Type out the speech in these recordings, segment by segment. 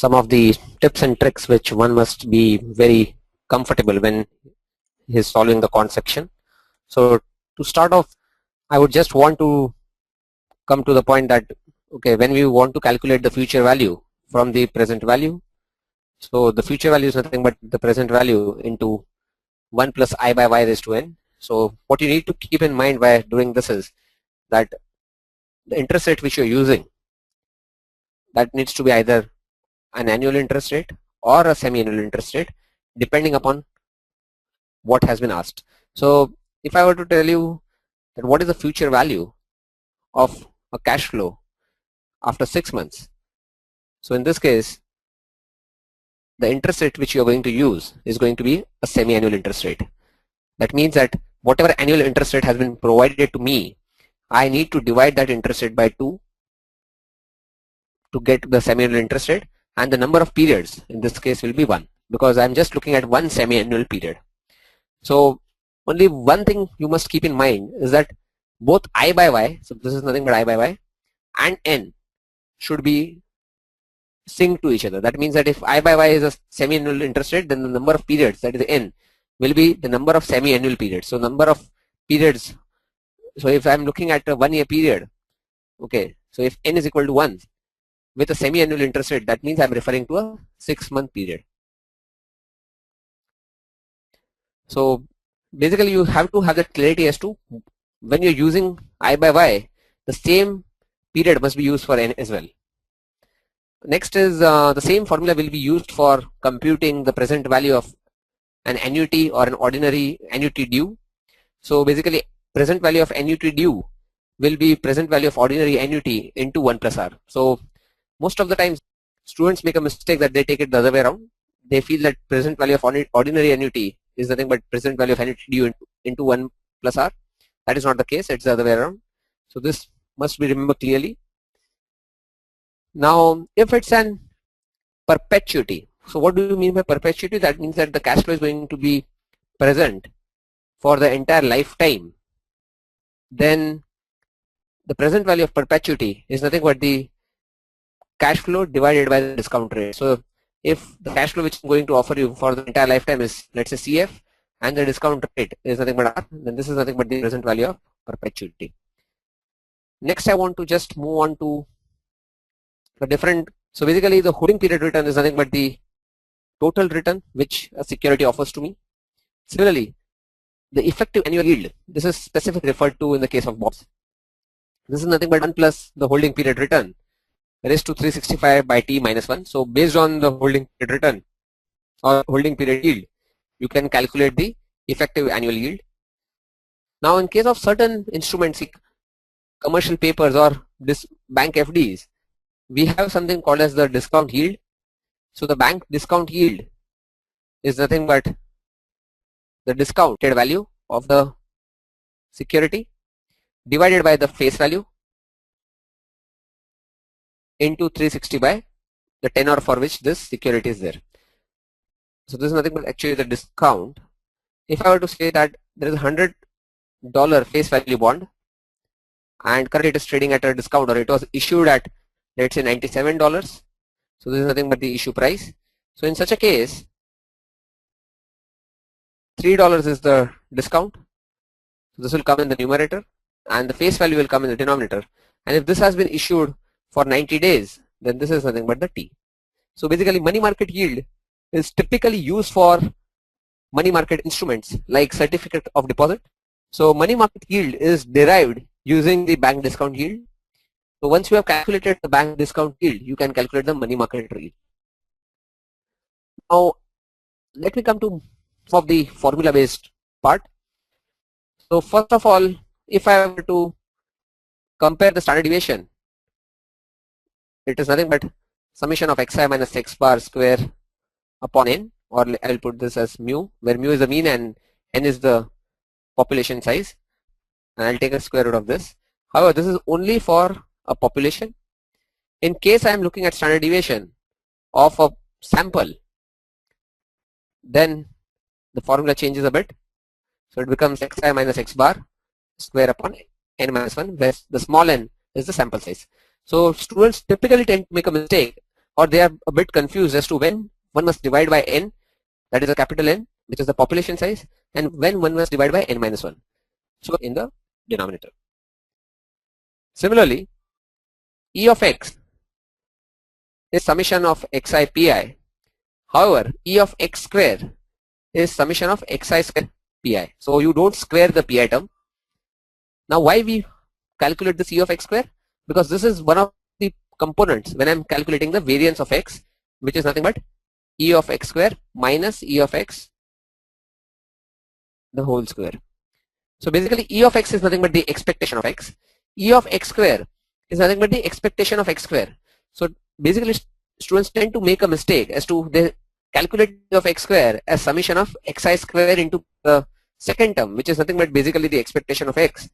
some of the tips and tricks which one must be very comfortable when he's solving the quant section. So to start off, I would just want to come to the point that, okay, when we want to calculate the future value from the present value, so the future value is nothing but the present value into 1 plus I by y raised to n. So what you need to keep in mind by doing this is that the interest rate which you're using, that needs to be either an annual interest rate or a semi-annual interest rate, depending upon what has been asked. So if I were to tell you that what is the future value of a cash flow after 6 months, so in this case the interest rate which you are going to use is going to be a semi-annual interest rate. That means that whatever annual interest rate has been provided to me, I need to divide that interest rate by 2 to get the semi-annual interest rate, and the number of periods in this case will be 1, because I'm just looking at one semi-annual period. So only one thing you must keep in mind is that both I by y, so this is nothing but I by y, and n should be synced to each other. That means that if I by y is a semi-annual interest rate, then the number of periods, that is n, will be the number of semi-annual periods. So number of periods, so if I'm looking at a 1 year period, okay, so if n is equal to 1 with a semi-annual interest rate, that means I'm referring to a 6-month period. So basically you have to have that clarity as to when you're using I by y, the same period must be used for n as well. Next is the same formula will be used for computing the present value of an annuity or an ordinary annuity due. So basically present value of annuity due will be present value of ordinary annuity into 1 plus r. So most of the times students make a mistake that they take it the other way around. They feel that present value of ordinary annuity is nothing but present value of annuity due into 1 plus r. That is not the case, it's the other way around. So this must be remembered clearly. Now if it's an perpetuity, so what do you mean by perpetuity? That means that the cash flow is going to be present for the entire lifetime. Then the present value of perpetuity is nothing but the cash flow divided by the discount rate. So if the cash flow which I'm going to offer you for the entire lifetime is, let's say, CF, and the discount rate is nothing but R, then this is nothing but the present value of perpetuity. Next I want to just move on to the different, so basically the holding period return is nothing but the total return which a security offers to me. Similarly, the effective annual yield, this is specifically referred to in the case of bonds. This is nothing but 1 plus the holding period return raised to 365 by t minus 1. So based on the holding period return or holding period yield, you can calculate the effective annual yield. Now in case of certain instruments, commercial papers or this bank FDs, we have something called as the discount yield. So the bank discount yield is nothing but the discounted value of the security divided by the face value into 360 by the tenor for which this security is there. So this is nothing but actually the discount. If I were to say that there is a $100 face value bond and currently it is trading at a discount, or it was issued at, let's say, $97, so this is nothing but the issue price. So in such a case, $3 is the discount, so this will come in the numerator and the face value will come in the denominator, and if this has been issued for 90 days, then this is nothing but the T. So basically money market yield is typically used for money market instruments like certificate of deposit. So money market yield is derived using the bank discount yield. So once you have calculated the bank discount yield, you can calculate the money market yield. Now let me come to some of the formula based part. So first of all, if I were to compare the standard deviation, it is nothing but summation of xi minus x bar square upon n, or I will put this as mu, where mu is the mean and n is the population size, and I'll take a square root of this. However, this is only for a population. In case I am looking at standard deviation of a sample, then the formula changes a bit. So it becomes xi minus x bar square upon n minus 1, where the small n is the sample size. So students typically tend to make a mistake or they are a bit confused as to when one must divide by n, that is a capital N, which is the population size, and when one must divide by n minus 1. So in the denominator. Similarly, E of x is summation of xi pi. However, E of x square is summation of xi square pi. So you don't square the pi term. Now why we calculate this E of x square? Because this is one of the components when I'm calculating the variance of x, which is nothing but E of x square minus E of x the whole square. So basically E of x is nothing but the expectation of x. E of x square is nothing but the expectation of x square. So basically students tend to make a mistake as to they calculate E of x square as summation of xi square into the second term, which is nothing but basically the expectation of x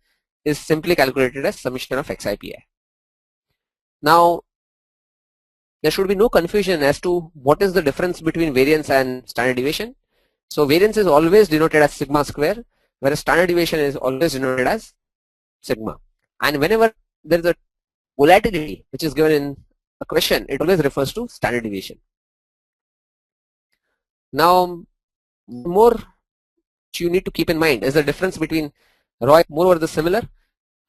is simply calculated as summation of xi pi. Now there should be no confusion as to what is the difference between variance and standard deviation. So variance is always denoted as sigma square, whereas standard deviation is always denoted as sigma. And whenever there is a volatility which is given in a question, it always refers to standard deviation. Now more you need to keep in mind is the difference between ROI more or the similar.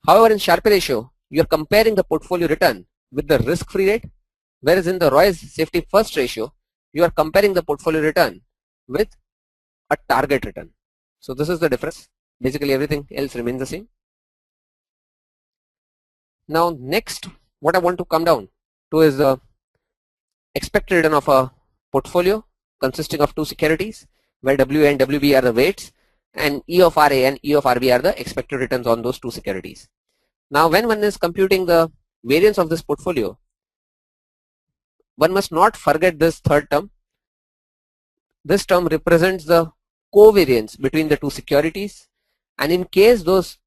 However, in Sharpe ratio, you are comparing the portfolio return with the risk-free rate, whereas in the Roy's safety first ratio, you are comparing the portfolio return with a target return. So this is the difference. Basically everything else remains the same. Now next, what I want to come down to is the expected return of a portfolio consisting of two securities, where W and WB are the weights, and E of RA and E of RB are the expected returns on those two securities. Now when one is computing the variance of this portfolio, one must not forget this third term. This term represents the covariance between the two securities, and in case those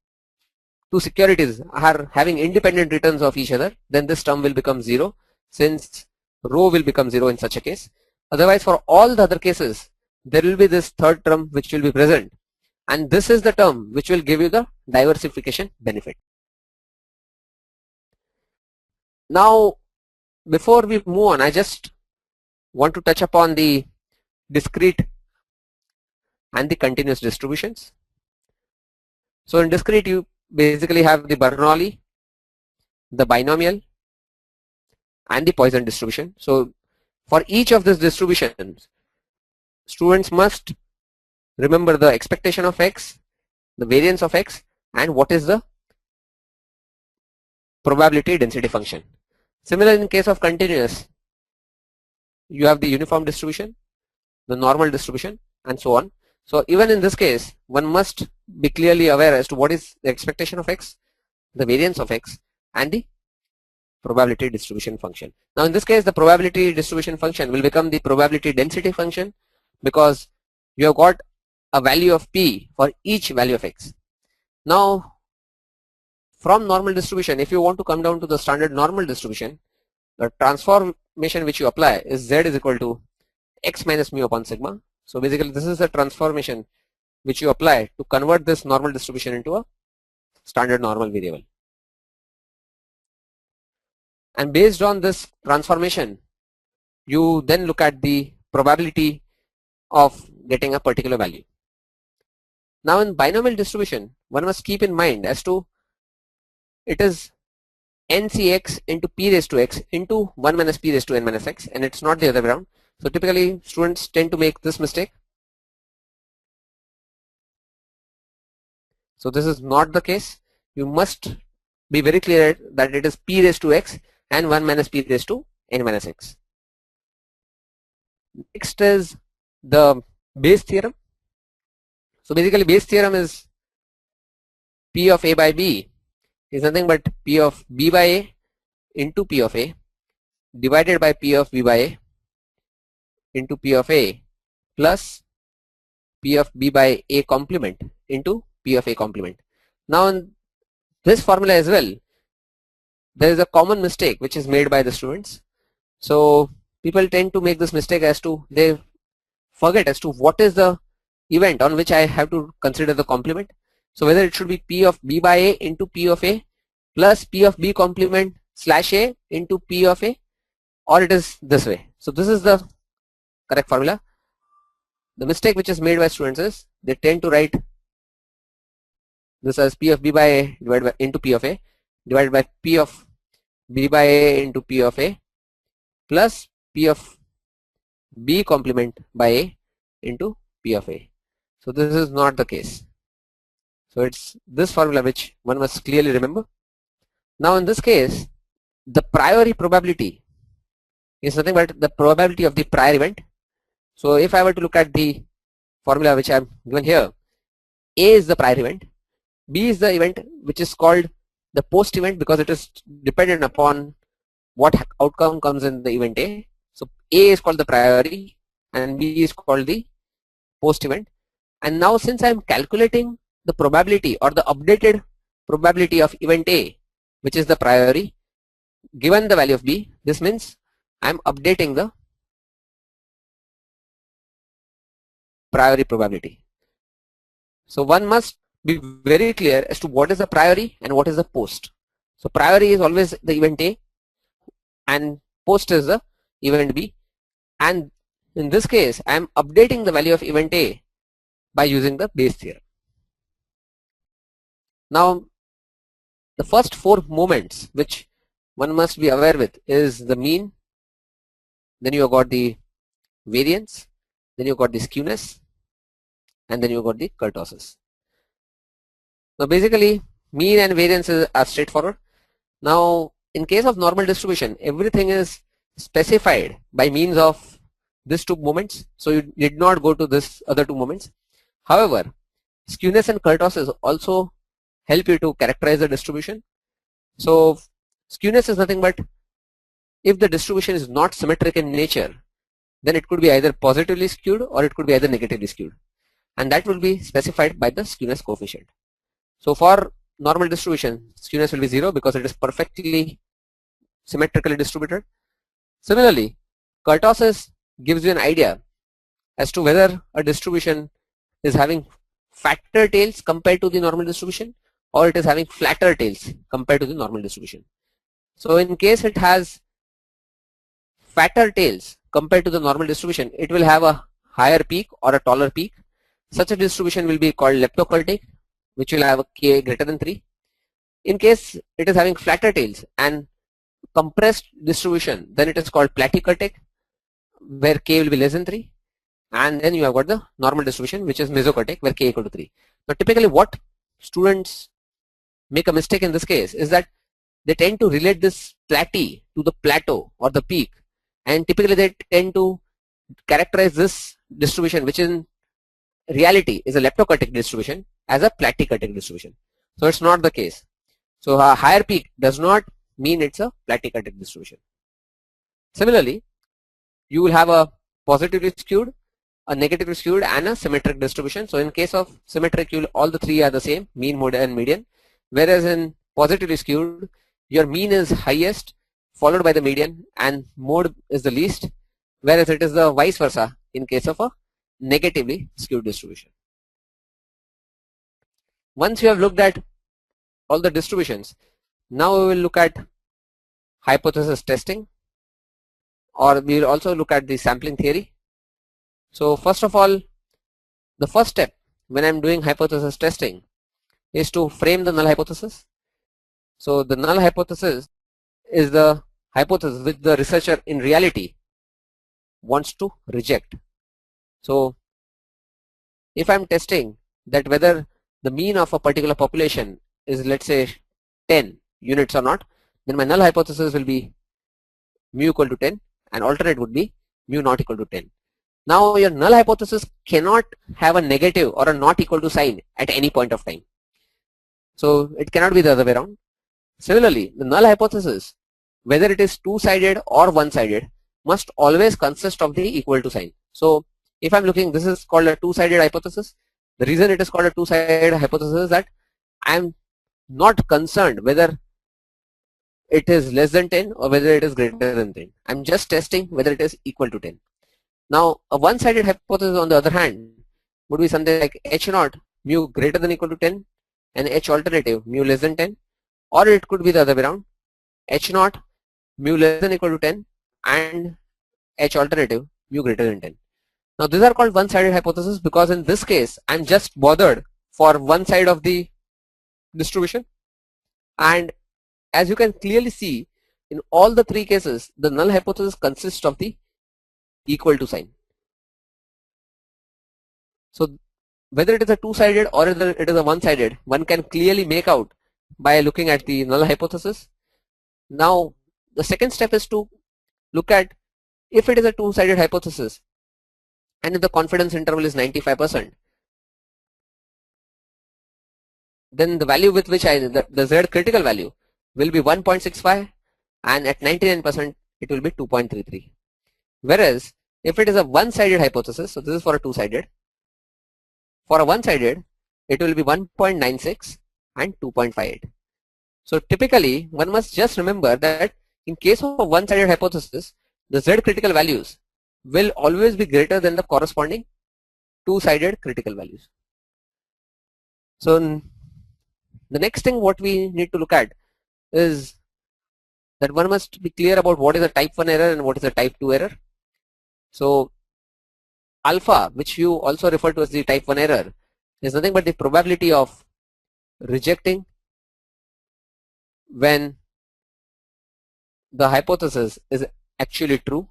two securities are having independent returns of each other, then this term will become 0, since rho will become 0 in such a case. Otherwise, for all the other cases, there will be this third term which will be present, and this is the term which will give you the diversification benefit. Now before we move on, I just want to touch upon the discrete and the continuous distributions. So in discrete you basically have the Bernoulli, the binomial, and the Poisson distribution. So for each of these distributions, students must remember the expectation of x, the variance of x, and what is the probability density function. Similarly, in case of continuous, you have the uniform distribution, the normal distribution, and so on. So even in this case, one must be clearly aware as to what is the expectation of x, the variance of x, and the probability distribution function. Now in this case, the probability distribution function will become the probability density function, because you have got a value of p for each value of x. Now from normal distribution, if you want to come down to the standard normal distribution, the transformation which you apply is z is equal to x minus mu upon sigma. So basically this is the transformation which you apply to convert this normal distribution into a standard normal variable. And based on this transformation, you then look at the probability of getting a particular value. Now in binomial distribution, one must keep in mind as to it is ncx into p raised to x into 1 minus p raised to n minus x, and it's not the other way around. So typically students tend to make this mistake. So this is not the case. You must be very clear that it is p raised to x and 1 minus p raised to n minus x. Next is the Bayes theorem. So basically Bayes theorem is p of a by b is nothing but p of b by a into p of a divided by p of b by a into p of a plus p of b by a complement into p of a complement. Now in this formula as well, there is a common mistake which is made by the students. So people tend to make this mistake as to they forget as to what is the event on which I have to consider the complement. So whether it should be p of b by a into p of a plus p of b complement slash a into p of a, or it is this way. So this is the correct formula. The mistake which is made by students is they tend to write this as P of B by A divided by into P of A divided by P of B by A into P of A plus P of B complement by A into P of A. So this is not the case. So it's this formula which one must clearly remember. Now in this case, the priori probability is nothing but the probability of the prior event. So if I were to look at the formula which I am given here, A is the prior event, B is the event which is called the post event because it is dependent upon what outcome comes in the event A. So A is called the priori and B is called the post event. And now since I am calculating the probability or the updated probability of event A, which is the priori, given the value of B, this means I am updating the priori probability. So one must be very clear as to what is the priori and what is the post. So priori is always the event A and post is the event B, and in this case I am updating the value of event A by using the Bayes theorem. Now the first four moments which one must be aware with is the mean, then you have got the variance, then you got the skewness, and then you got the kurtosis. Now basically mean and variances are straightforward. Now in case of normal distribution, everything is specified by means of these two moments, so you did not go to this other two moments. However, skewness and kurtosis also help you to characterize the distribution. So skewness is nothing but if the distribution is not symmetric in nature, then it could be either positively skewed or it could be either negatively skewed, and that will be specified by the skewness coefficient. So for normal distribution, skewness will be 0 because it is perfectly symmetrically distributed. Similarly, kurtosis gives you an idea as to whether a distribution is having fatter tails compared to the normal distribution or it is having flatter tails compared to the normal distribution. So in case it has fatter tails compared to the normal distribution, it will have a higher peak or a taller peak. Such a distribution will be called leptokurtic, which will have a k greater than 3. In case it is having flatter tails and compressed distribution, then it is called platykurtic, where k will be less than 3. And then you have got the normal distribution, which is mesokurtic, where k equal to 3. Now typically what students make a mistake in this case is that they tend to relate this platy to the plateau or the peak, and typically they tend to characterize this distribution, which in reality is a leptokurtic distribution, as a platykurtic distribution. So it's not the case. So a higher peak does not mean it's a platykurtic distribution. Similarly, you will have a positively skewed, a negatively skewed, and a symmetric distribution. So in case of symmetric, all the three are the same, mean, mode, and median. Whereas in positively skewed, your mean is highest, followed by the median, and mode is the least. Whereas it is the vice versa in case of a negatively skewed distribution. Once you have looked at all the distributions, now we will look at hypothesis testing, or we will also look at the sampling theory. So first of all, the first step when I am doing hypothesis testing is to frame the null hypothesis. So the null hypothesis is the hypothesis which the researcher in reality wants to reject. So if I am testing that whether the mean of a particular population is, let's say, 10 units or not, then my null hypothesis will be mu equal to 10 and alternate would be mu not equal to 10. Now your null hypothesis cannot have a negative or a not equal to sign at any point of time. So it cannot be the other way around. Similarly, the null hypothesis, whether it is two-sided or one-sided, must always consist of the equal to sign. So if I'm looking, this is called a two-sided hypothesis. The reason it is called a two-sided hypothesis is that I'm not concerned whether it is less than 10 or whether it is greater than 10. I'm just testing whether it is equal to 10. Now a one-sided hypothesis on the other hand would be something like h naught mu greater than equal to 10 and h alternative mu less than 10, or it could be the other way around, h naught mu less than equal to 10 and H alternative mu greater than 10. Now these are called one-sided hypothesis because in this case I'm just bothered for one side of the distribution, and as you can clearly see in all the three cases the null hypothesis consists of the equal to sign. So whether it is a two-sided or whether it is a one-sided, one can clearly make out by looking at the null hypothesis. Now the second step is to look at if it is a two-sided hypothesis and if the confidence interval is 95%, then the value with which the Z critical value will be 1.65 and at 99% it will be 2.33. Whereas if it is a one-sided hypothesis, so this is for a two-sided, for a one-sided it will be 1.96 and 2.58. So typically one must just remember that in case of a one-sided hypothesis, the Z critical values will always be greater than the corresponding two-sided critical values. So the next thing what we need to look at is that one must be clear about what is a type 1 error and what is a type 2 error. So alpha, which you also refer to as the type 1 error, is nothing but the probability of rejecting when the hypothesis is actually true.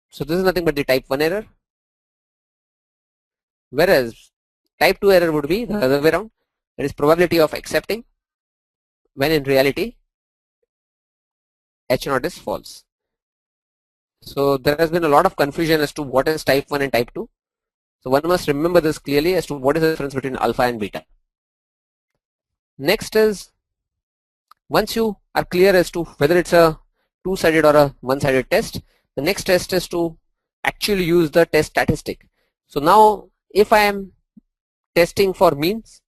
So this is nothing but the type 1 error, whereas type 2 error would be the other way around, that is probability of accepting when in reality H0 is false. So there has been a lot of confusion as to what is type 1 and type 2. So one must remember this clearly as to what is the difference between alpha and beta. Next is, once you are clear as to whether it's a two-sided or a one-sided test, the next test is to actually use the test statistic. So now if I am testing for means,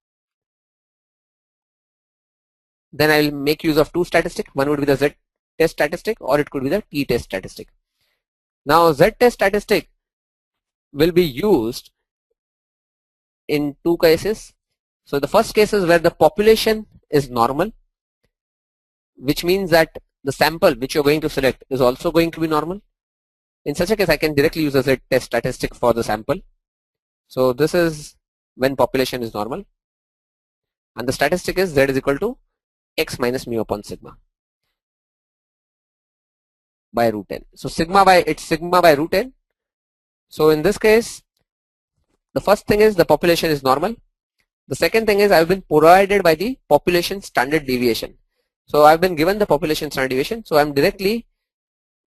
then I will make use of two statistics. One would be the Z test statistic or it could be the T test statistic. Now Z test statistic will be used in two cases. So the first case is where the population is normal, which means that the sample which you're going to select is also going to be normal. In such a case I can directly use a Z test statistic for the sample. So this is when population is normal and the statistic is Z is equal to X minus mu upon sigma by root n. So sigma by root n. So in this case the first thing is the population is normal. The second thing is I've been provided by the population standard deviation. So I've been given the population standard deviation, so I'm directly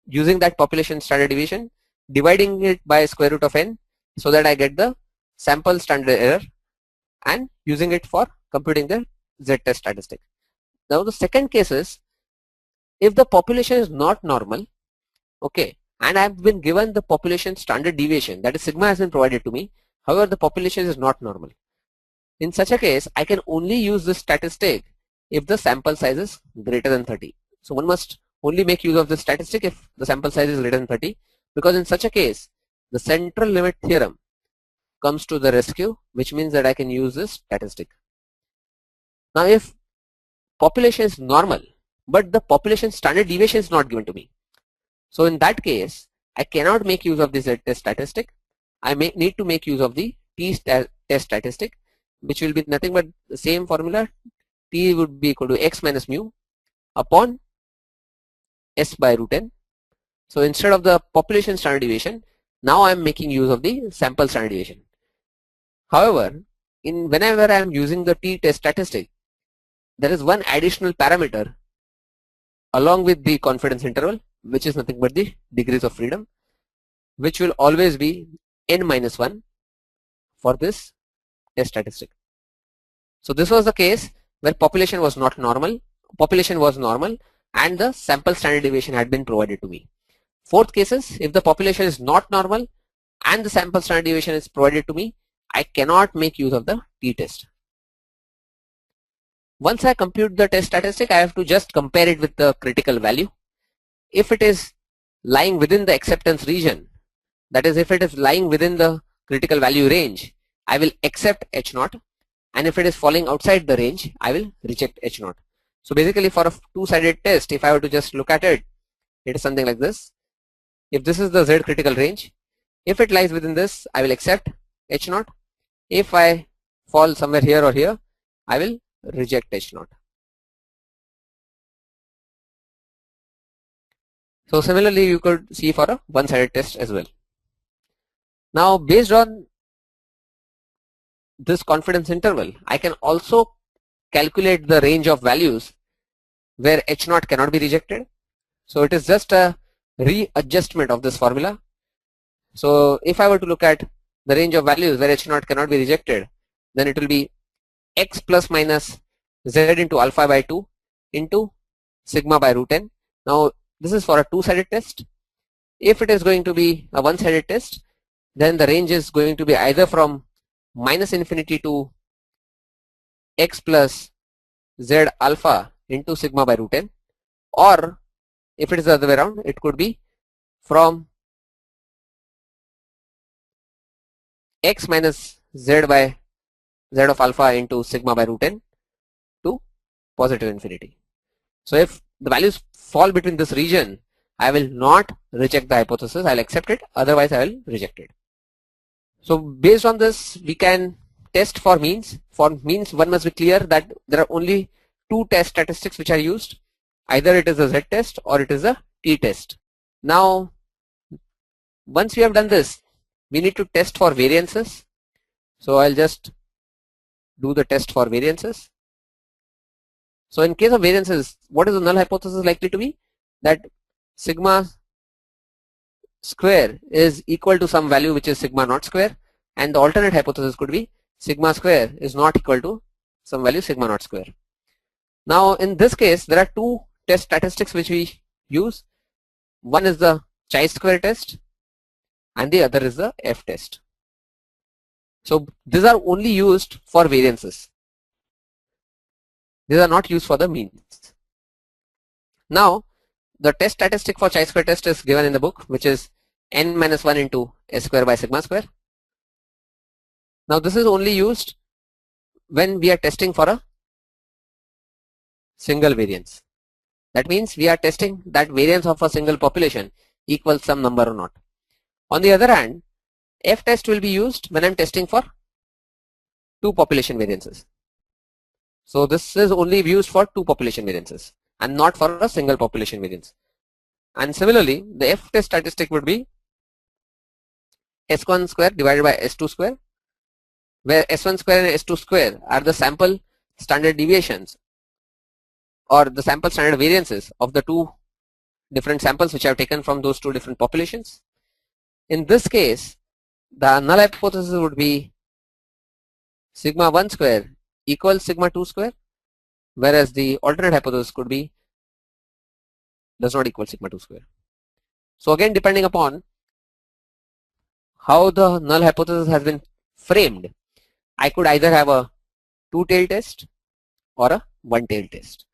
using that population standard deviation, dividing it by square root of n so that I get the sample standard error and using it for computing the Z test statistic. Now the second case is if the population is not normal, okay, and I've been given the population standard deviation, that is sigma has been provided to me, however the population is not normal. In such a case I can only use this statistic if the sample size is greater than 30. So one must only make use of this statistic if the sample size is greater than 30, because in such a case the central limit theorem comes to the rescue, which means that I can use this statistic. Now if population is normal but the population standard deviation is not given to me, so in that case I cannot make use of this Z test statistic. I need to make use of the T test statistic, which will be nothing but the same formula. T would be equal to X minus mu upon S by root n. So instead of the population standard deviation, now I am making use of the sample standard deviation. However, whenever I am using the T test statistic, there is one additional parameter along with the confidence interval, which is nothing but the degrees of freedom, which will always be n minus 1 for this test statistic. So this was the case where population was normal and the sample standard deviation had been provided to me. Fourth case is if the population is not normal and the sample standard deviation is provided to me, I cannot make use of the T test. Once I compute the test statistic, I have to just compare it with the critical value. If it is lying within the acceptance region, that is if it is lying within the critical value range, I will accept H0, and if it is falling outside the range, I will reject H0. So basically for a two-sided test, if I were to just look at it, it is something like this. if this is the Z critical range, if it lies within this, I will accept H0. If I fall somewhere here or here, I will reject H0. So similarly, you could see for a one-sided test as well. Now, based on this confidence interval, I can also calculate the range of values where H0 cannot be rejected. So it is just a readjustment of this formula. So if I were to look at the range of values where H0 cannot be rejected, then it will be x plus minus z into alpha by 2 into sigma by root n. Now this is for a two-sided test. If it is going to be a one-sided test, then the range is going to be either from minus infinity to x plus z alpha into sigma by root n, or if it is the other way around, it could be from x minus z by z of alpha into sigma by root n to positive infinity. So if the values fall between this region, I will not reject the hypothesis, I will accept it, otherwise I will reject it. So based on this, we can test for means. For means, one must be clear that there are only two test statistics which are used. Either it is a Z test or it is a T test. Now, once we have done this, we need to test for variances. So I'll just do the test for variances. So in case of variances, what is the null hypothesis likely to be? That sigma square is equal to some value which is sigma naught square, and the alternate hypothesis could be sigma square is not equal to some value sigma naught square. Now in this case, there are two test statistics which we use. One is the chi-square test and the other is the F test. So these are only used for variances. These are not used for the means. Now the test statistic for chi-square test is given in the book, which is n minus 1 into s square by sigma square. Now this is only used when we are testing for a single variance. That means we are testing that variance of a single population equals some number or not. On the other hand, F test will be used when I am testing for two population variances. So this is only used for two population variances and not for a single population variance. And similarly, the F test statistic would be S1 square divided by S2 square, where S1 square and S2 square are the sample standard deviations or the sample standard variances of the two different samples which I have taken from those two different populations. In this case, the null hypothesis would be sigma 1 square equals sigma 2 square, whereas the alternate hypothesis could be does not equal sigma 2 square. So again, depending upon how the null hypothesis has been framed, I could either have a two-tailed test or a one-tailed test.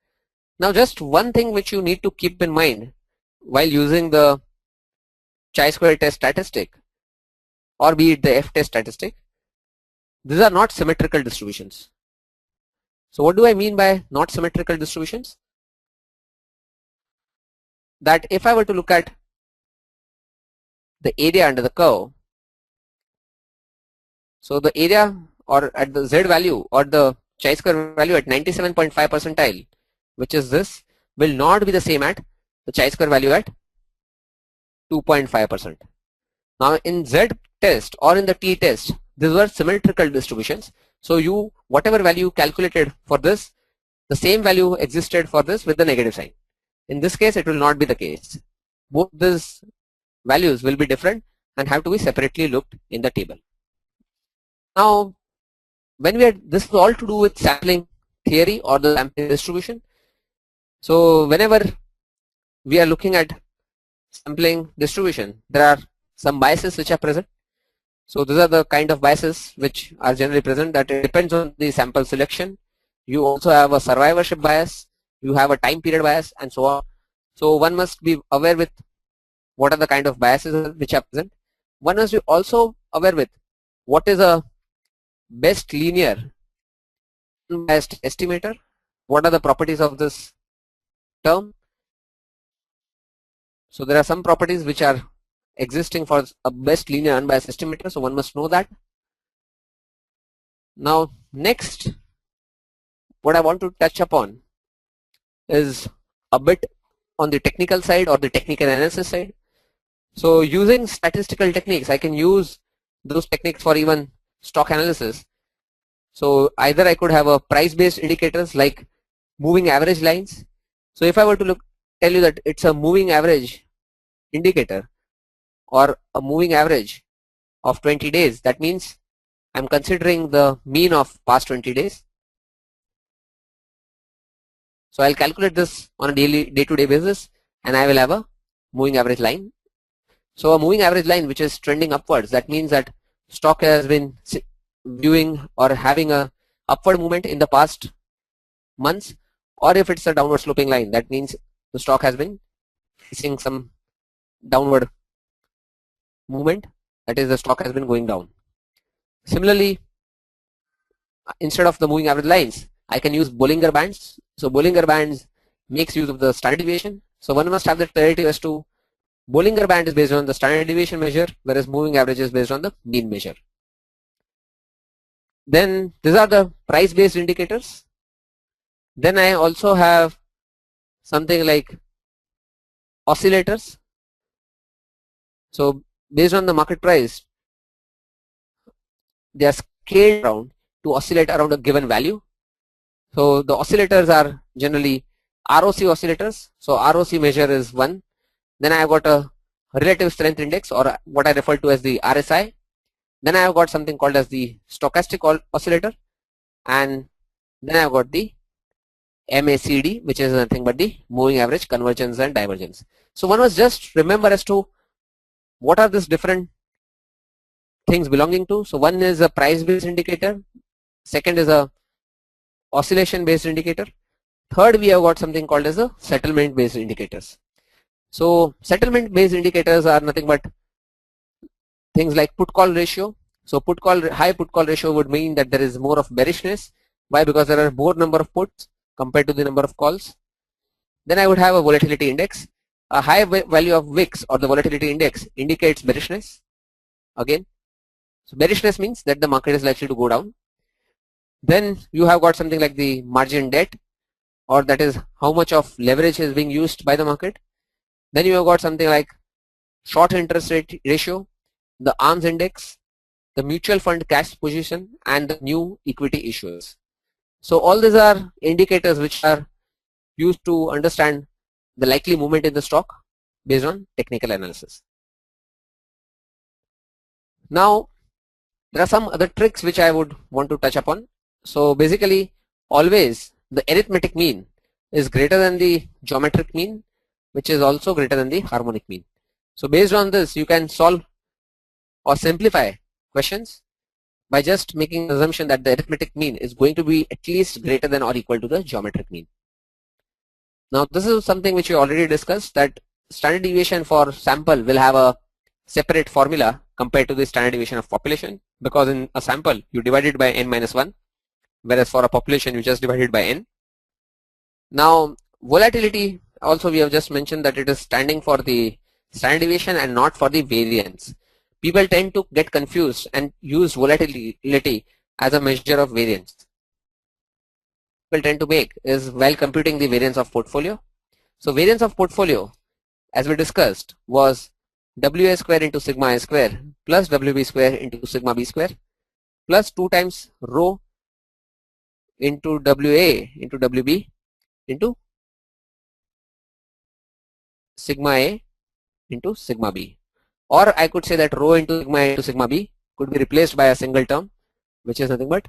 Now just one thing which you need to keep in mind while using the chi-square test statistic or be it the F test statistic, these are not symmetrical distributions. So what do I mean by not symmetrical distributions? That if I were to look at the area under the curve, so the area or at the Z value or the chi-square value at 97.5 percentile, which is this, will not be the same at the chi-square value at 2.5%. Now in Z test or in the T test, these were symmetrical distributions. So you, whatever value calculated for this, the same value existed for this with the negative sign. In this case, it will not be the case. Both these values will be different and have to be separately looked in the table. Now, when we are, this is all to do with sampling theory or the sampling distribution. So whenever we are looking at sampling distribution, there are some biases which are present. So these are the kind of biases which are generally present, that it depends on the sample selection. You also have a survivorship bias, you have a time period bias, and so on. So one must be aware with what are the kind of biases which are present. One must be also aware with what is a best linear unbiased estimator, what are the properties of this term. So there are some properties which are existing for a best linear unbiased estimator, so one must know that. Now next, what I want to touch upon is a bit on the technical side or the technical analysis side. So using statistical techniques, I can use those techniques for even stock analysis. So either I could have a price-based indicators like moving average lines. So if I were to tell you that it's a moving average indicator or a moving average of 20 days, that means I'm considering the mean of past 20 days. So I'll calculate this on a day-to-day basis, and I will have a moving average line. So a moving average line which is trending upwards, that means that stock has been viewing or having a upward movement in the past months, or if it's a downward sloping line, that means the stock has been seeing some downward movement, that is the stock has been going down. Similarly, instead of the moving average lines, I can use Bollinger Bands. So Bollinger Bands makes use of the standard deviation. So one must have the clarity as to Bollinger Band is based on the standard deviation measure, whereas moving average is based on the mean measure. Then these are the price based indicators. Then I also have something like oscillators. So based on the market price, they are scaled around to oscillate around a given value. So the oscillators are generally ROC oscillators. So ROC measure is 1. Then I have got a relative strength index, or what I refer to as the RSI. Then I have got something called as the stochastic oscillator, and then I have got the MACD, which is nothing but the moving average, convergence and divergence. So one must just remember as to what are these different things belonging to. So one is a price based indicator, second is a oscillation based indicator, third we have got something called as a settlement based indicators. So settlement based indicators are nothing but things like put call ratio. So high put call ratio would mean that there is more of bearishness. Why? Because there are more number of puts compared to the number of calls. Then I would have a volatility index. A high value of VIX or the volatility index indicates bearishness. Again, so bearishness means that the market is likely to go down. Then you have got something like the margin debt, or that is how much of leverage is being used by the market. Then you have got something like short interest rate ratio, the arms index, the mutual fund cash position, and the new equity issuers. So all these are indicators which are used to understand the likely movement in the stock based on technical analysis. Now there are some other tricks which I would want to touch upon. So basically, always the arithmetic mean is greater than the geometric mean, which is also greater than the harmonic mean. So based on this, you can solve or simplify questions by just making the assumption that the arithmetic mean is going to be at least greater than or equal to the geometric mean. Now this is something which we already discussed, that standard deviation for sample will have a separate formula compared to the standard deviation of population, because in a sample you divide it by n-1, whereas for a population you just divide it by n. Now volatility also, we have just mentioned that it is standing for the standard deviation and not for the variance. People tend to get confused and use volatility as a measure of variance. People tend to make is while computing the variance of portfolio. So variance of portfolio, as we discussed, was WA square into sigma A square plus WB square into sigma B square plus 2 times rho into WA into WB into sigma A into sigma B. Or I could say that rho into sigma A into sigma B could be replaced by a single term, which is nothing but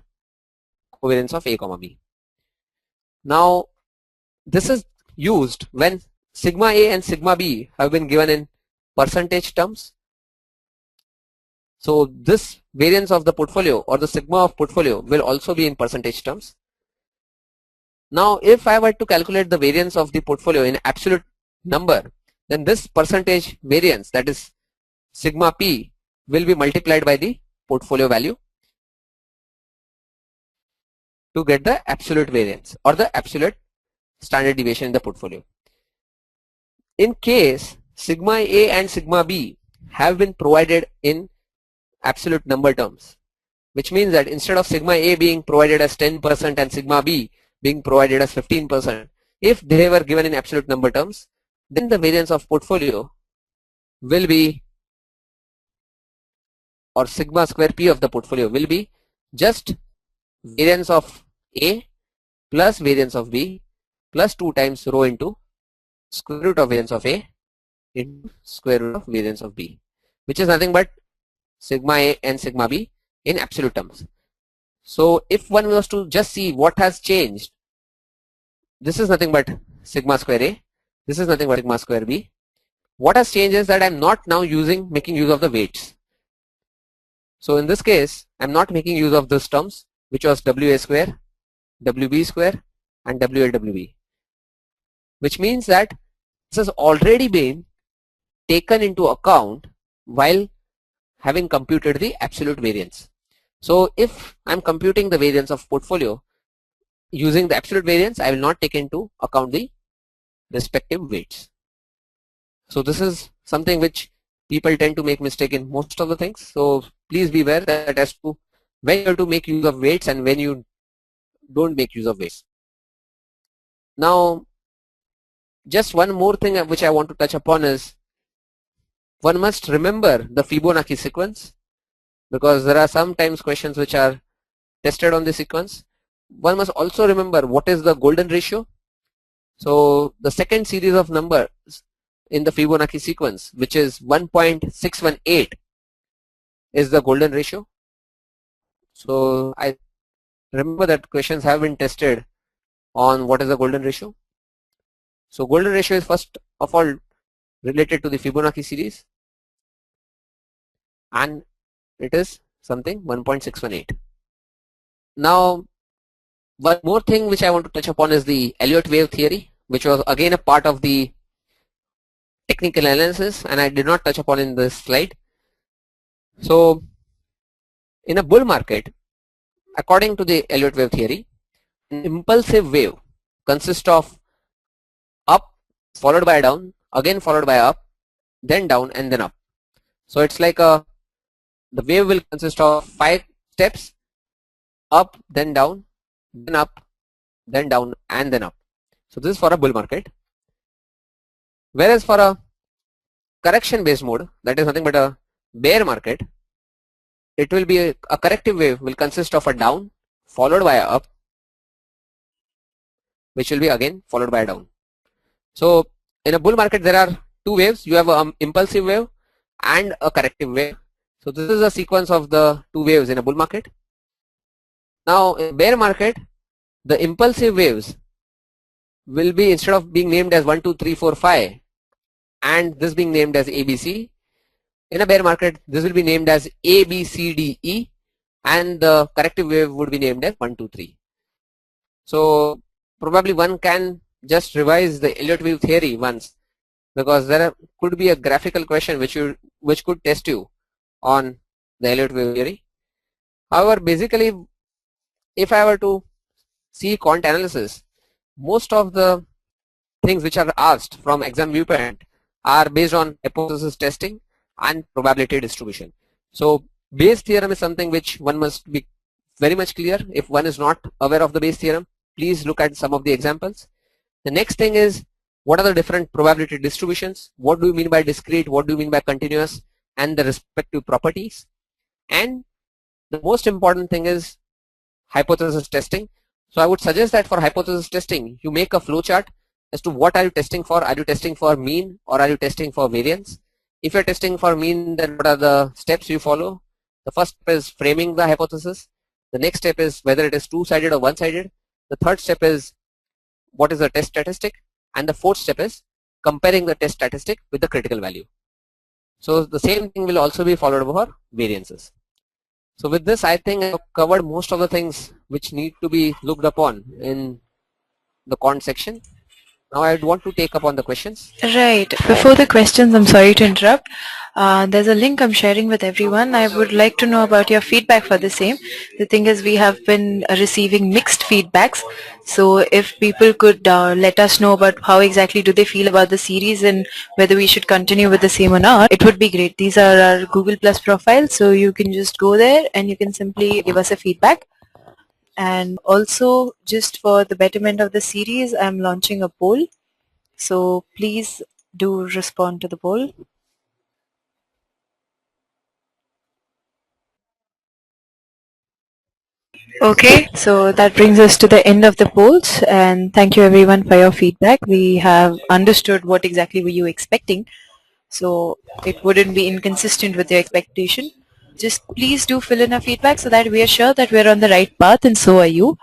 covariance of A comma B. Now this is used when sigma A and sigma B have been given in percentage terms. So this variance of the portfolio or the sigma of portfolio will also be in percentage terms. Now if I were to calculate the variance of the portfolio in absolute number, then this percentage variance, that is sigma P, will be multiplied by the portfolio value to get the absolute variance or the absolute standard deviation in the portfolio. In case sigma A and sigma B have been provided in absolute number terms, which means that instead of sigma A being provided as 10% and sigma B being provided as 15%, if they were given in absolute number terms, then the variance of portfolio will be, or sigma square P of the portfolio will be just variance of A plus variance of B plus 2 times rho into square root of variance of A into square root of variance of B, which is nothing but sigma A and sigma B in absolute terms. So if one was to just see what has changed, this is nothing but sigma square A, this is nothing but sigma square B. What has changed is that I'm not now making use of the weights. So in this case, I'm not making use of these terms, which was WA square, WB square and WLWB, which means that this has already been taken into account while having computed the absolute variance. So if I'm computing the variance of portfolio using the absolute variance, I will not take into account the respective weights. So this is something which people tend to make mistake in most of the things. So please be aware that as to when you have to make use of weights and when you don't make use of weights. Now, just one more thing which I want to touch upon is one must remember the Fibonacci sequence, because there are sometimes questions which are tested on the sequence. One must also remember what is the golden ratio. So the second series of numbers in the Fibonacci sequence, which is 1.618, is the golden ratio. So I remember that questions have been tested on what is the golden ratio. So golden ratio is first of all related to the Fibonacci series, and it is something 1.618. Now, one more thing which I want to touch upon is the Elliott wave theory, which was again a part of the technical analysis, and I did not touch upon in this slide. So in a bull market, according to the Elliott wave theory, an impulsive wave consists of up followed by down, again followed by up, then down and then up. So it's like the wave will consist of 5 steps: up, then down, then up, then down and then up. So this is for a bull market. Whereas for a correction based mode, that is nothing but a bear market, it will be a corrective wave will consist of a down followed by a up, which will be again followed by a down. So in a bull market there are 2 waves. You have an impulsive wave and a corrective wave. So this is a sequence of the 2 waves in a bull market. Now in bear market, the impulsive waves will be, instead of being named as 1, 2, 3, 4, 5 and this being named as ABC, in a bear market this will be named as A, B, C, D, E, and the corrective wave would be named as 1, 2, 3. So probably one can just revise the Elliott wave theory once, because there could be a graphical question which could test you on the Elliott wave theory. However, basically if I were to see quant analysis, most of the things which are asked from exam viewpoint are based on hypothesis testing and probability distribution. So Bayes theorem is something which one must be very much clear. If one is not aware of the Bayes theorem, please look at some of the examples. The next thing is, what are the different probability distributions? What do you mean by discrete? What do you mean by continuous? And the respective properties. And the most important thing is hypothesis testing. So I would suggest that for hypothesis testing, you make a flow chart as to what are you testing for. Are you testing for mean or are you testing for variance? If you're testing for mean, then what are the steps you follow? The first step is framing the hypothesis. The next step is whether it is two-sided or one-sided. The third step is what is the test statistic, and the fourth step is comparing the test statistic with the critical value. So the same thing will also be followed for variances. So with this, I think I have covered most of the things which need to be looked upon in the quant section. Now I would want to take up on the questions. Right. Before the questions, I'm sorry to interrupt. There's a link I'm sharing with everyone. I would like to know about your feedback for the same. The thing is, we have been receiving mixed feedbacks. So if people could let us know about how exactly do they feel about the series and whether we should continue with the same or not, it would be great. These are our Google Plus profiles, so you can just go there and you can simply give us a feedback. And also, just for the betterment of the series, I'm launching a poll. So please do respond to the poll. Okay, so that brings us to the end of the polls, and thank you everyone for your feedback. We have understood what exactly were you expecting, so it wouldn't be inconsistent with your expectation. Just please do fill in our feedback so that we are sure that we're on the right path, and so are you.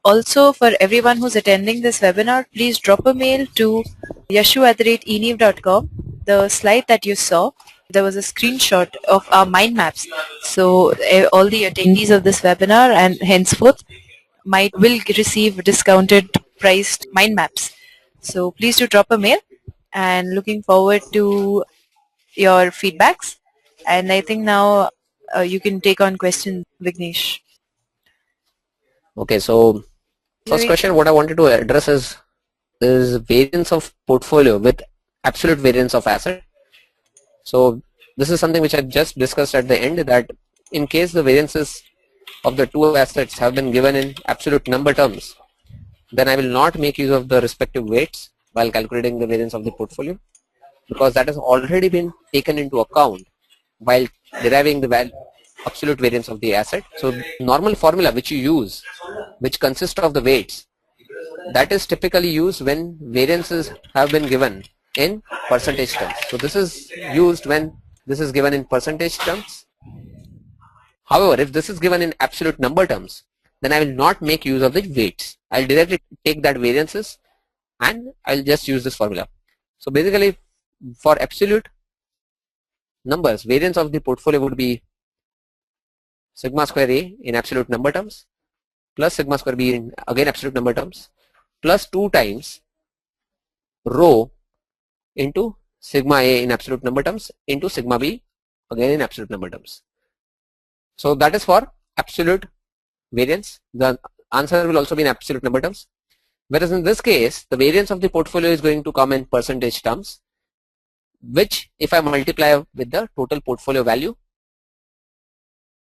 Also, for everyone who's attending this webinar, please drop a mail to yashu@enev.com. The slide that you saw, there was a screenshot of our mind maps. So all the attendees of this webinar and henceforth will receive discounted priced mind maps. So please do drop a mail, and looking forward to your feedbacks. And I think now you can take on questions, Vignesh. Okay, so first question what I wanted to address is variance of portfolio with absolute variance of asset. So this is something which I just discussed at the end, that in case the variances of the two assets have been given in absolute number terms, then I will not make use of the respective weights while calculating the variance of the portfolio, because that has already been taken into account while deriving the absolute variance of the asset. So normal formula which you use, which consists of the weights, that is typically used when variances have been given in percentage terms. So this is used when this is given in percentage terms. However, if this is given in absolute number terms, then I will not make use of the weights. I'll directly take that variances and I'll just use this formula. So basically, for absolute numbers, variance of the portfolio would be sigma square A in absolute number terms plus sigma square B in again absolute number terms plus 2 times rho into sigma A in absolute number terms into sigma B again in absolute number terms. So that is for absolute variance. The answer will also be in absolute number terms. Whereas in this case, the variance of the portfolio is going to come in percentage terms, which if I multiply with the total portfolio value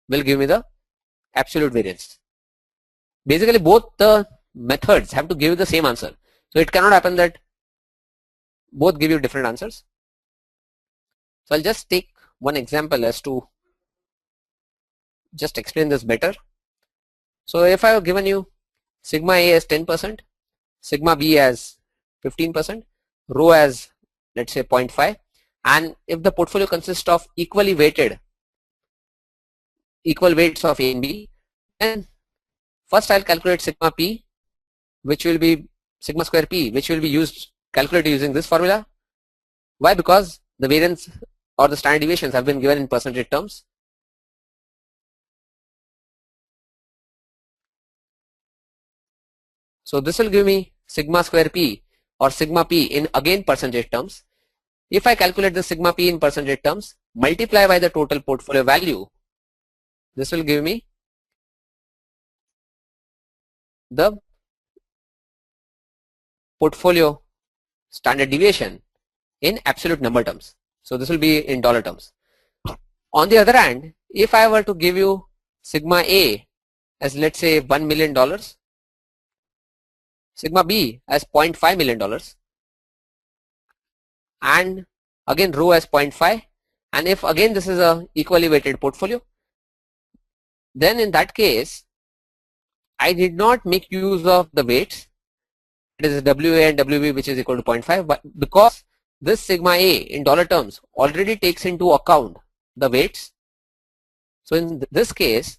will give me the absolute variance. Basically both the methods have to give you the same answer. So it cannot happen that both give you different answers. So I'll just take one example as to just explain this better. So if I have given you sigma A as 10%, sigma B as 15%, rho as let's say 0.5, and if the portfolio consists of equal weights of A and B, then first I'll calculate sigma P, which will be sigma square P, which will be calculated using this formula. Why? Because the variance or the standard deviations have been given in percentage terms. So this will give me sigma square P or sigma P in again percentage terms. If I calculate the sigma P in percentage terms, multiply by the total portfolio value, this will give me the portfolio standard deviation in absolute number terms. So this will be in dollar terms. On the other hand, if I were to give you sigma A as let's say $1 million, sigma B as $0.5 million, and again rho as 0.5, and if again this is a equally weighted portfolio, then in that case I did not make use of the weights. It is WA and WB which is equal to 0.5, but because this sigma A in dollar terms already takes into account the weights, so in this case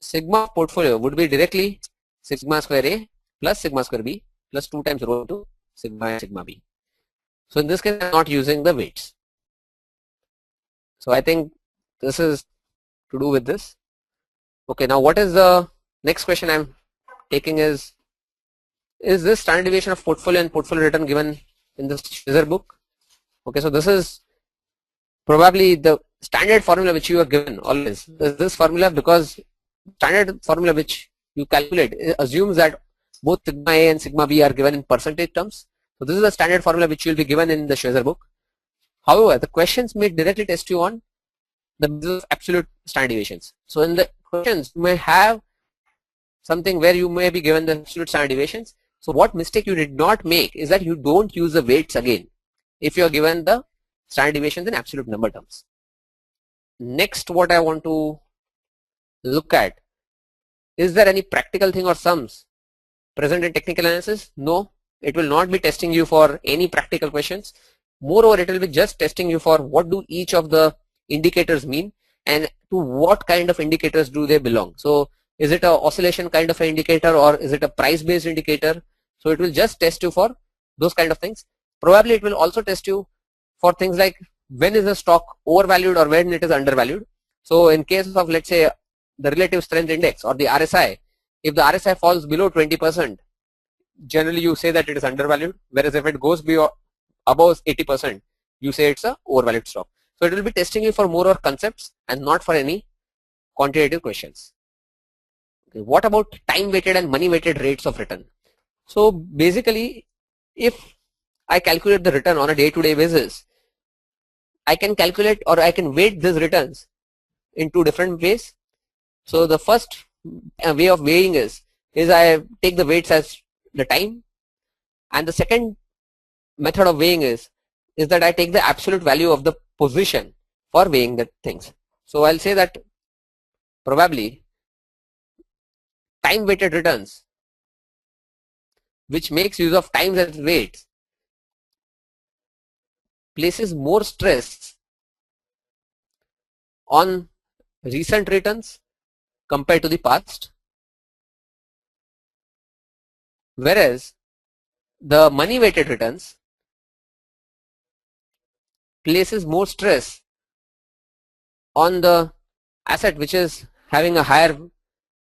sigma portfolio would be directly sigma square A plus sigma square B plus 2 times rho into sigma and sigma B. So in this case I am not using the weights. So I think this is to do with this. Okay, now what is the next question I'm taking is, is this standard deviation of portfolio and portfolio return given in the user book. Okay, so this is probably the standard formula which you are given always. Is this formula, because standard formula which you calculate assumes that both sigma A and sigma B are given in percentage terms. So this is the standard formula which will be given in the user book. However, the questions may directly test you on the basis of absolute standard deviations. So in the questions you may have something where you may be given the absolute standard deviations. So what mistake you did not make is that you don't use the weights again if you are given the standard deviations in absolute number terms. Next, what I want to look at, is there any practical thing or sums present in technical analysis? No, it will not be testing you for any practical questions. Moreover, it will be just testing you for what do each of the indicators mean and to what kind of indicators do they belong. So is it a oscillation kind of an indicator, or is it a price based indicator? So it will just test you for those kind of things. Probably it will also test you for things like when is the stock overvalued or when it is undervalued. So in case of, let's say, the relative strength index or the RSI, if the RSI falls below 20%, generally you say that it is undervalued, whereas if it goes above 80%, you say it's a overvalued stock. So it will be testing you for more concepts and not for any quantitative questions. Okay, what about time weighted and money weighted rates of return? So basically, if I calculate the return on a day-to-day basis, I can calculate or I can weight these returns in two different ways. So the first way of weighing is I take the weights as the time, and the second method of weighing is that I take the absolute value of the position for weighing the things. So I'll say that probably time weighted returns, which makes use of times as weights, places more stress on recent returns compared to the past, whereas the money weighted returns places more stress on the asset which is having a higher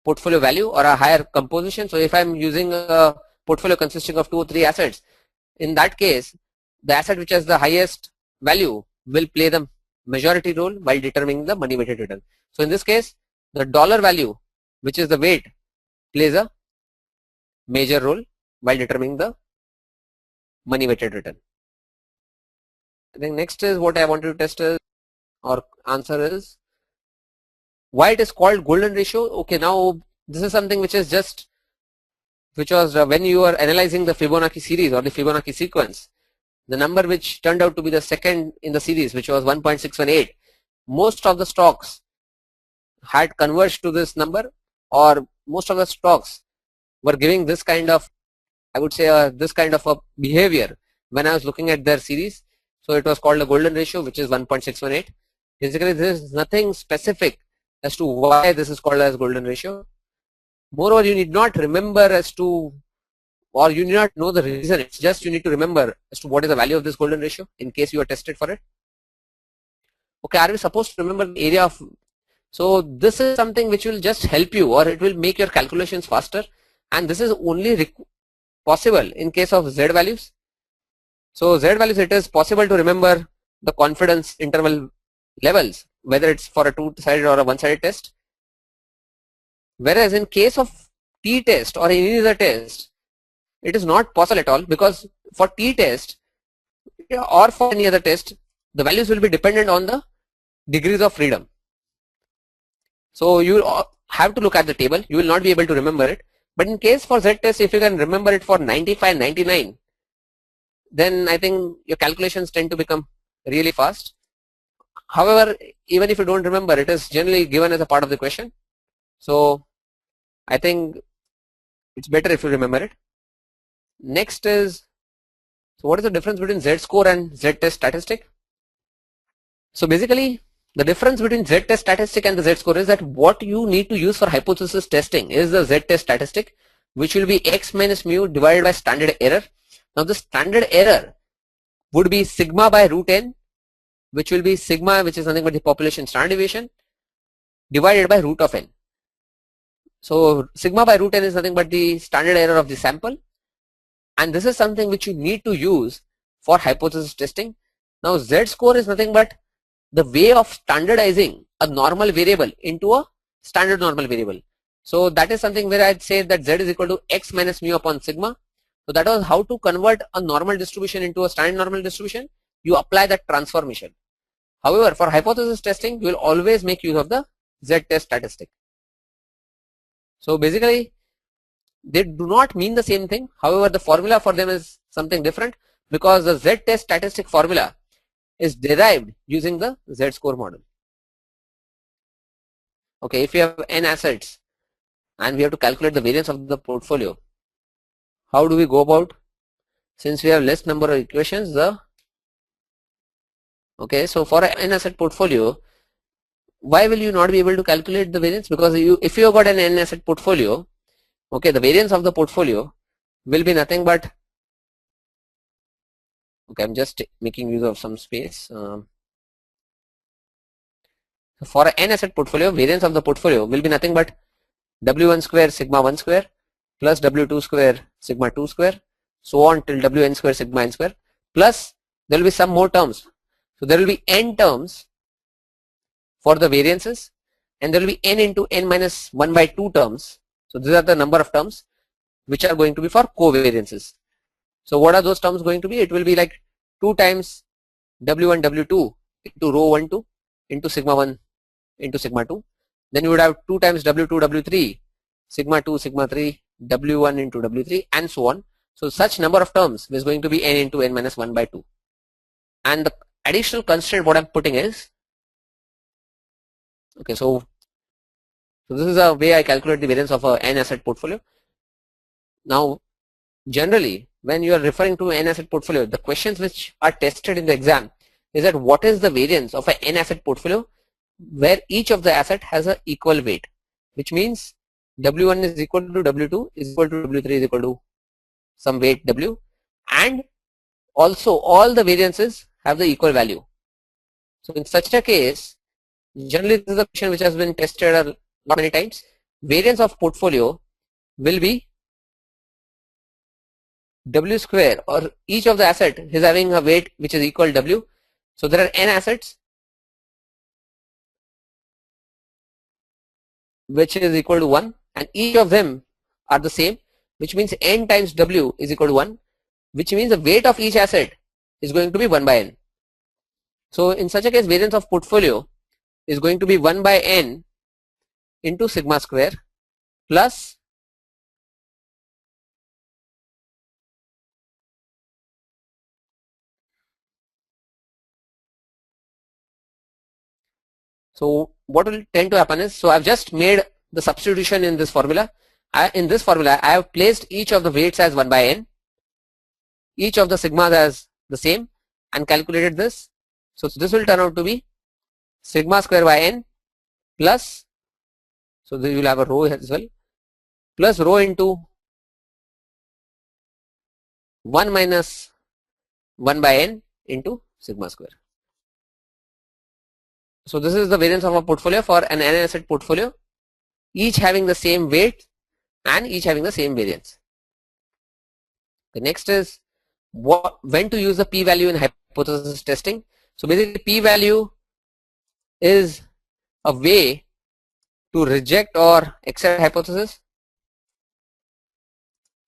portfolio value or a higher composition. So if I'm using a portfolio consisting of 2 or 3 assets, in that case the asset which has the highest value will play the majority role while determining the money weighted return. So in this case, the dollar value, which is the weight, plays a major role while determining the money weighted return. I think next is what I want to test is, or answer is, why it is called golden ratio. Okay, now this is something which is just, which was when you are analyzing the Fibonacci series or the Fibonacci sequence, the number which turned out to be the second in the series, which was 1.618, most of the stocks had converged to this number, or most of the stocks were giving this kind of, I would say this kind of a behavior when I was looking at their series. So it was called a golden ratio, which is 1.618. Basically, there is nothing specific as to why this is called as golden ratio. Moreover, you need not remember as to, or you need not know the reason. It's just you need to remember as to what is the value of this golden ratio in case you are tested for it. Okay, are we supposed to remember the area of? So this is something which will just help you, or it will make your calculations faster, and this is only possible in case of Z values. So Z values, it is possible to remember the confidence interval levels, whether it's for a two-sided or a one-sided test. Whereas in case of t-test or any other test, it is not possible at all, because for t-test or for any other test, the values will be dependent on the degrees of freedom. So you have to look at the table, you will not be able to remember it. But in case for Z-test, if you can remember it for 95, 99, then I think your calculations tend to become really fast. However, even if you don't remember, it is generally given as a part of the question. So I think it's better if you remember it. Next is, so what is the difference between Z-score and Z-test statistic? So basically, the difference between Z-test statistic and the Z-score is that what you need to use for hypothesis testing is the Z-test statistic, which will be x minus mu divided by standard error. Now the standard error would be sigma by root n, which will be sigma, which is nothing but the population standard deviation, divided by root of n. So sigma by root n is nothing but the standard error of the sample, and this is something which you need to use for hypothesis testing. Now z-score is nothing but the way of standardizing a normal variable into a standard normal variable. So that is something where I'd say that z is equal to x minus mu upon sigma. So that was how to convert a normal distribution into a standard normal distribution. You apply that transformation. However, for hypothesis testing, you will always make use of the z-test statistic. So basically, they do not mean the same thing. However, the formula for them is something different, because the z-test statistic formula is derived using the z-score model. Okay, if you have n assets and we have to calculate the variance of the portfolio, how do we go about? Since we have less number of equations, okay, so for an n asset portfolio, why will you not be able to calculate the variance? Because if you have got an n asset portfolio, okay, the variance of the portfolio will be nothing but, okay, I'm just making use of some space. For an n asset portfolio, variance of the portfolio will be nothing but w1 square sigma 1 square plus w2 square sigma 2 square, so on till wn square sigma n square, plus there will be some more terms. So there will be n terms for the variances, and there will be n into n minus 1 by 2 terms. So these are the number of terms which are going to be for covariances. So what are those terms going to be? It will be like 2 times w1 w2 into rho 1 2 into sigma 1 into sigma 2. Then you would have 2 times w2 w3 sigma 2 sigma 3 w1 into w3 and so on. So such number of terms is going to be n into n minus 1 by 2. And the additional constraint what I'm putting is, okay, so this is a way I calculate the variance of a n asset portfolio. Now generally when you are referring to n asset portfolio, the questions which are tested in the exam is that what is the variance of an n asset portfolio where each of the asset has an equal weight, which means w1 is equal to w2 is equal to w3 is equal to some weight w, and also all the variances have the equal value. So in such a case, generally this is a question which has been tested a lot many times. Variance of portfolio will be w square, or each of the asset is having a weight which is equal w. So there are n assets which is equal to 1, and each of them are the same, which means n times w is equal to 1, which means the weight of each asset is going to be 1 by n. So in such a case, variance of portfolio is going to be 1 by n into sigma square plus so what will tend to happen is, so I've just made the substitution in this formula. In this formula I have placed each of the weights as 1 by n, each of the sigmas as the same, and calculated this. So this will turn out to be sigma square by n plus, so you will have a rho as well, plus rho into 1 minus 1 by n into sigma square. So this is the variance of a portfolio for an n asset portfolio, each having the same weight and each having the same variance. The next is when to use the p-value in hypothesis testing. So basically p-value is a way to reject or accept hypothesis.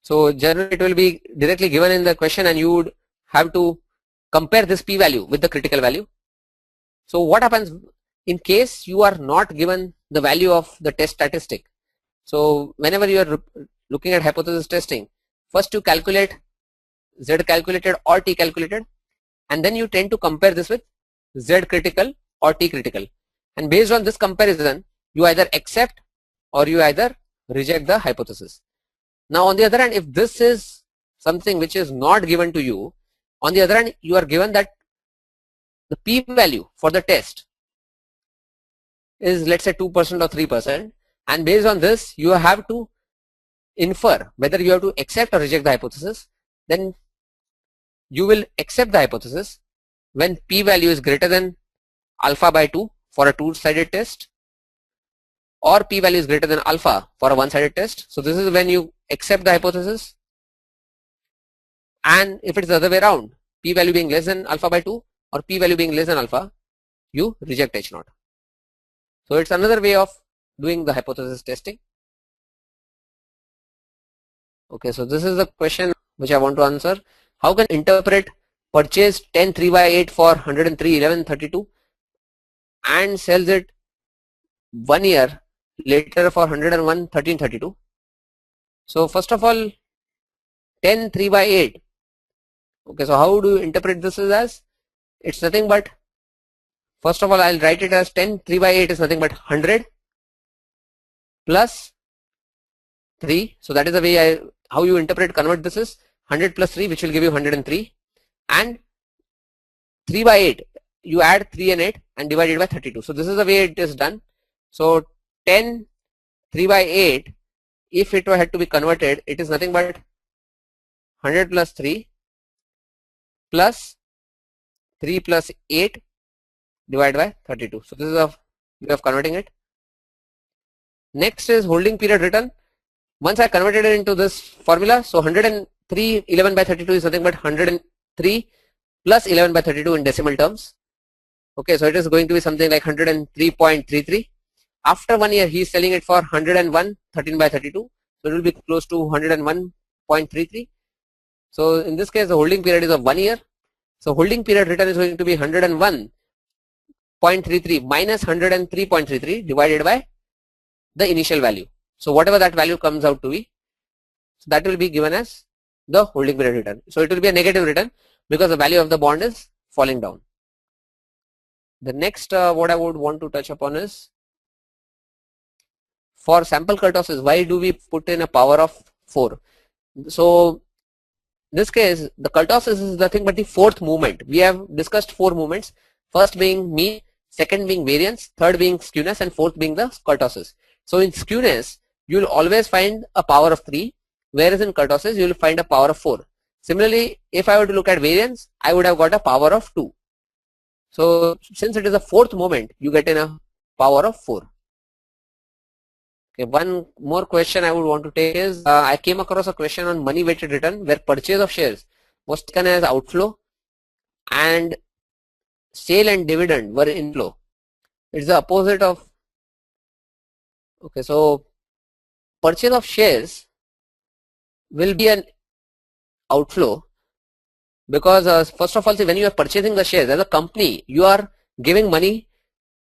So generally it will be directly given in the question, and you would have to compare this p-value with the critical value. So what happens in case you are not given the value of the test statistic? So whenever you are looking at hypothesis testing, first you calculate z calculated or t calculated, and then you tend to compare this with z critical or t critical, and based on this comparison you either accept or you either reject the hypothesis. Now on the other hand, if this is something which is not given to you, on the other hand you are given that the p-value for the test is, let's say, 2% or 3%, and based on this you have to infer whether you have to accept or reject the hypothesis. Then you will accept the hypothesis when p-value is greater than alpha by 2 for a two-sided test, or p-value is greater than alpha for a one-sided test. So this is when you accept the hypothesis. And if it is the other way around, p value being less than alpha by 2 or p value being less than alpha, you reject h0. So it's another way of doing the hypothesis testing. Okay, so this is the question which I want to answer. How can interpret purchase 10 3 by 8 for 103 11 32 and sells it 1 year later for 101 13 32? So first of all, 10 3 by 8. Okay, so how do you interpret this as? It's nothing but, first of all, I'll write it as 10 3 by 8 is nothing but 100 plus 3. So that is the way how you convert this is 100 plus 3, which will give you 103, and 3 by 8, you add 3 and 8 and divide it by 32. So this is the way it is done. So 10 3 by 8, if it had to be converted, it is nothing but 100 plus 3 plus 3 plus 8 divided by 32. So this is a way of converting it. Next is holding period return. Once I converted it into this formula, so 103 11 by 32 is nothing but 103 plus 11 by 32 in decimal terms. Okay, so it is going to be something like 103.33. After 1 year, he is selling it for 101 13 by 32. So it will be close to 101.33. So in this case, the holding period is of 1 year. So holding period return is going to be 101.33 minus 103.33 divided by the initial value. So whatever that value comes out to be, so that will be given as the holding period return. So it will be a negative return because the value of the bond is falling down. The next what I would want to touch upon is, for sample cutoffs, why do we put in a power of 4? So in this case, the cutoffs is nothing but the fourth movement. We have discussed 4 movements, first being mean, second being variance, third being skewness, and fourth being the cutoffs. So in skewness, you will always find a power of 3, whereas in cutoffs you will find a power of 4. Similarly, if I were to look at variance, I would have got a power of 2. So since it is a fourth moment, you get in a power of 4. Okay, one more question I would want to take is, I came across a question on money weighted return where purchase of shares was taken as outflow and sale and dividend were inflow. It's the opposite of, okay, so purchase of shares will be an outflow because first of all, see, when you are purchasing the shares as a company, you are giving money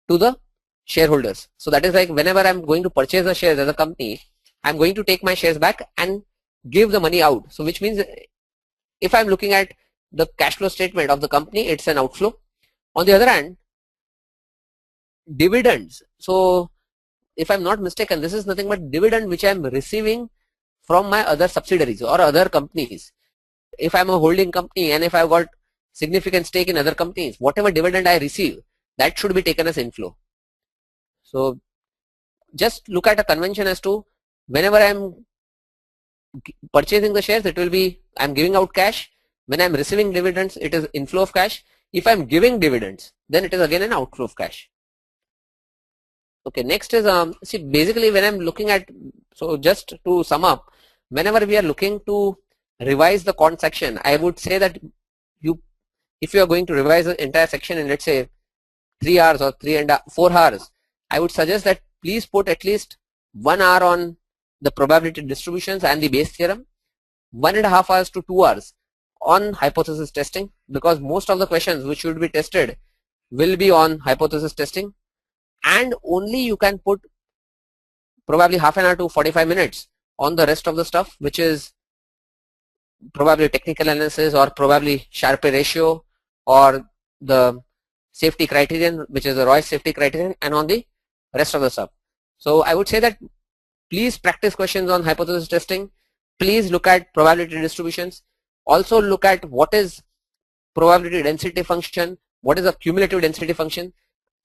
to the shareholders. So that is like, whenever I'm going to purchase the shares as a company, I'm going to take my shares back and give the money out. So which means if I'm looking at the cash flow statement of the company, it's an outflow. On the other hand, dividends. So if I'm not mistaken, this is nothing but dividend which I'm receiving from my other subsidiaries or other companies. If I'm a holding company and if I've got significant stake in other companies, whatever dividend I receive, that should be taken as inflow. So just look at a convention as to, whenever I'm purchasing the shares, it will be, I'm giving out cash. When I'm receiving dividends, it is inflow of cash. If I'm giving dividends, then it is again an outflow of cash. Okay, next is, see, basically when I'm looking at, so just to sum up, whenever we are looking to revise the quant section, I would say that if you are going to revise the entire section in, let's say, 3 hours or 4 hours, I would suggest that please put at least 1 hour on the probability distributions and the Bayes theorem, 1.5 hours to 2 hours on hypothesis testing, because most of the questions which should be tested will be on hypothesis testing, and only you can put probably half an hour to 45 minutes on the rest of the stuff, which is probably technical analysis or probably Sharpe ratio or the safety criterion, which is the Royce safety criterion, and on the rest of the stuff. So I would say that please practice questions on hypothesis testing. Please look at probability distributions. Also look at what is probability density function, what is a cumulative density function.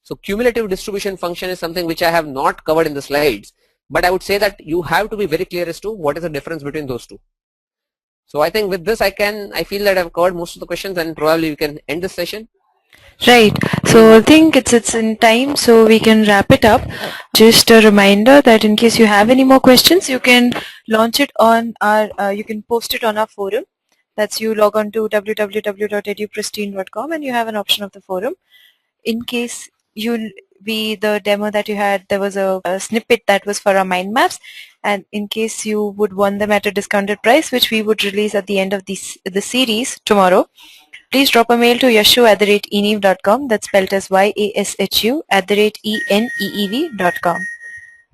So cumulative distribution function is something which I have not covered in the slides, but I would say that you have to be very clear as to what is the difference between those two. So I think with this I feel that I've covered most of the questions, and probably we can end this session. Right. So I think it's in time, so we can wrap it up. Just a reminder that in case you have any more questions, you can launch it on our, you can post it on our forum, That's you log on to www.edupristine.com and you have an option of the forum. In case the demo that you had, there was a snippet that was for our mind maps, and in case you would want them at a discounted price, which we would release at the end of the series tomorrow, please drop a mail to yashu@eneev.com. That's spelled as YASHU@ENEEV.com.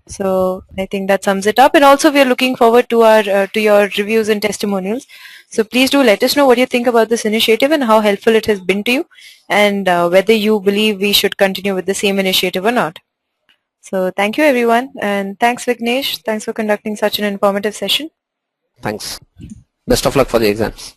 So I think that sums it up, and also we are looking forward to our to your reviews and testimonials. So please do let us know what you think about this initiative and how helpful it has been to you, and whether you believe we should continue with the same initiative or not. So thank you everyone, and thanks Vignesh, thanks for conducting such an informative session. Thanks. Best of luck for the exams.